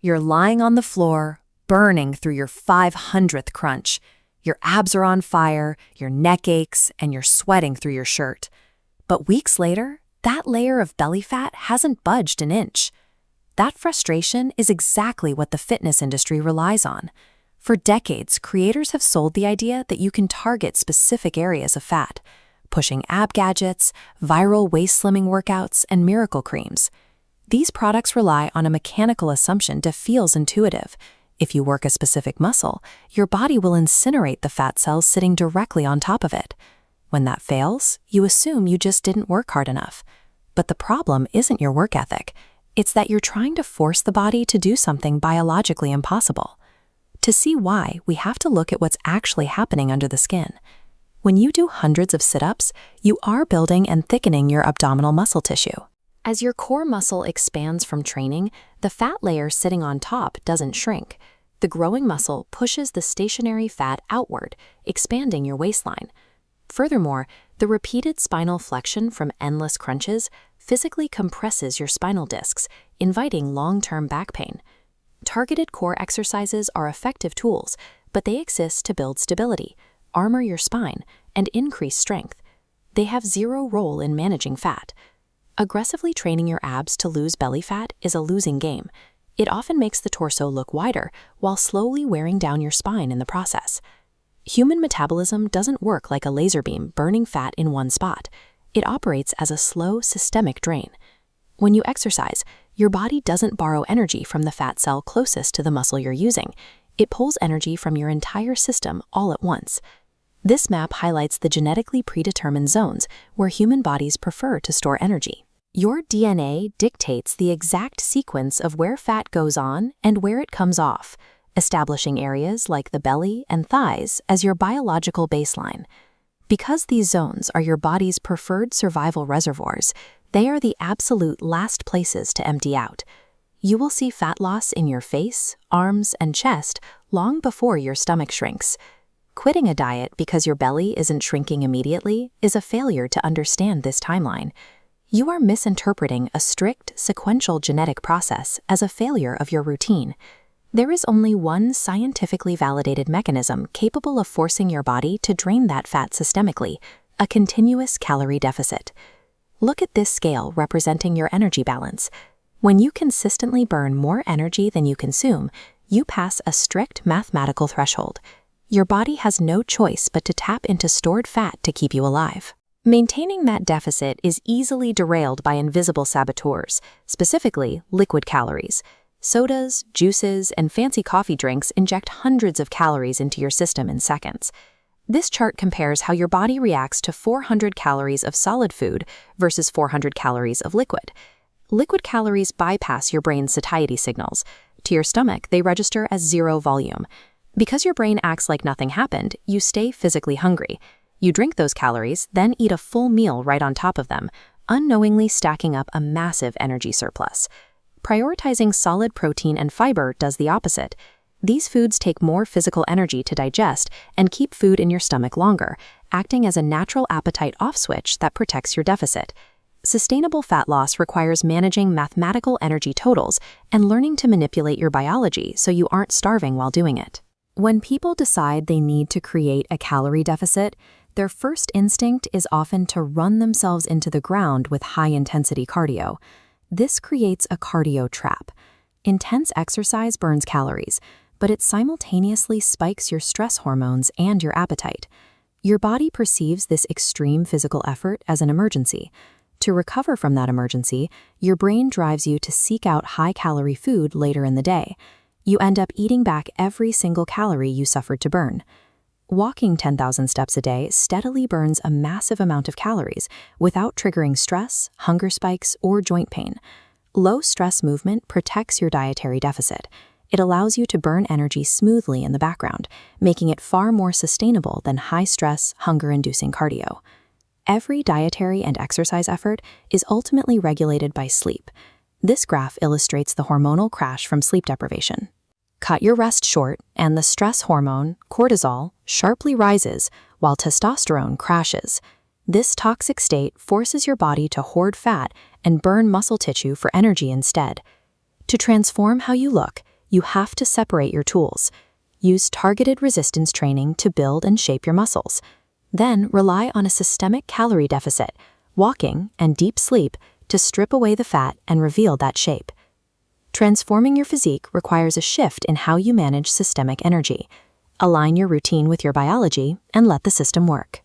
You're lying on the floor, burning through your 500th crunch. Your abs are on fire, your neck aches, and you're sweating through your shirt. But weeks later, that layer of belly fat hasn't budged an inch. That frustration is exactly what the fitness industry relies on. For decades, creators have sold the idea that you can target specific areas of fat, pushing ab gadgets, viral waist slimming workouts, and miracle creams. These products rely on a mechanical assumption that feels intuitive. If you work a specific muscle, your body will incinerate the fat cells sitting directly on top of it. When that fails, you assume you just didn't work hard enough. But the problem isn't your work ethic. It's that you're trying to force the body to do something biologically impossible. To see why, we have to look at what's actually happening under the skin. When you do hundreds of sit-ups, you are building and thickening your abdominal muscle tissue. As your core muscle expands from training, the fat layer sitting on top doesn't shrink. The growing muscle pushes the stationary fat outward, expanding your waistline. Furthermore, the repeated spinal flexion from endless crunches physically compresses your spinal discs, inviting long-term back pain. Targeted core exercises are effective tools, but they exist to build stability, armor your spine, and increase strength. They have zero role in managing fat. Aggressively training your abs to lose belly fat is a losing game. It often makes the torso look wider while slowly wearing down your spine in the process. Human metabolism doesn't work like a laser beam burning fat in one spot. It operates as a slow, systemic drain. When you exercise, your body doesn't borrow energy from the fat cell closest to the muscle you're using. It pulls energy from your entire system all at once. This map highlights the genetically predetermined zones where human bodies prefer to store energy. Your DNA dictates the exact sequence of where fat goes on and where it comes off, establishing areas like the belly and thighs as your biological baseline. Because these zones are your body's preferred survival reservoirs, they are the absolute last places to empty out. You will see fat loss in your face, arms, and chest long before your stomach shrinks. Quitting a diet because your belly isn't shrinking immediately is a failure to understand this timeline. You are misinterpreting a strict, sequential genetic process as a failure of your routine. There is only one scientifically validated mechanism capable of forcing your body to drain that fat systemically: a continuous calorie deficit. Look at this scale representing your energy balance. When you consistently burn more energy than you consume, you pass a strict mathematical threshold. Your body has no choice but to tap into stored fat to keep you alive. Maintaining that deficit is easily derailed by invisible saboteurs, specifically liquid calories. Sodas, juices, and fancy coffee drinks inject hundreds of calories into your system in seconds. This chart compares how your body reacts to 400 calories of solid food versus 400 calories of liquid. Liquid calories bypass your brain's satiety signals. To your stomach, they register as zero volume. Because your brain acts like nothing happened, you stay physically hungry. You drink those calories, then eat a full meal right on top of them, unknowingly stacking up a massive energy surplus. Prioritizing solid protein and fiber does the opposite. These foods take more physical energy to digest and keep food in your stomach longer, acting as a natural appetite off switch that protects your deficit. Sustainable fat loss requires managing mathematical energy totals and learning to manipulate your biology so you aren't starving while doing it. When people decide they need to create a calorie deficit, their first instinct is often to run themselves into the ground with high-intensity cardio. This creates a cardio trap. Intense exercise burns calories, but it simultaneously spikes your stress hormones and your appetite. Your body perceives this extreme physical effort as an emergency. To recover from that emergency, your brain drives you to seek out high-calorie food later in the day. You end up eating back every single calorie you suffered to burn. Walking 10,000 steps a day steadily burns a massive amount of calories without triggering stress, hunger spikes, or joint pain. Low-stress movement protects your dietary deficit. It allows you to burn energy smoothly in the background, making it far more sustainable than high-stress, hunger-inducing cardio. Every dietary and exercise effort is ultimately regulated by sleep. This graph illustrates the hormonal crash from sleep deprivation. Cut your rest short, and the stress hormone, cortisol, sharply rises while testosterone crashes. This toxic state forces your body to hoard fat and burn muscle tissue for energy instead. To transform how you look, you have to separate your tools. Use targeted resistance training to build and shape your muscles. Then rely on a systemic calorie deficit, walking, and deep sleep to strip away the fat and reveal that shape. Transforming your physique requires a shift in how you manage systemic energy. Align your routine with your biology and let the system work.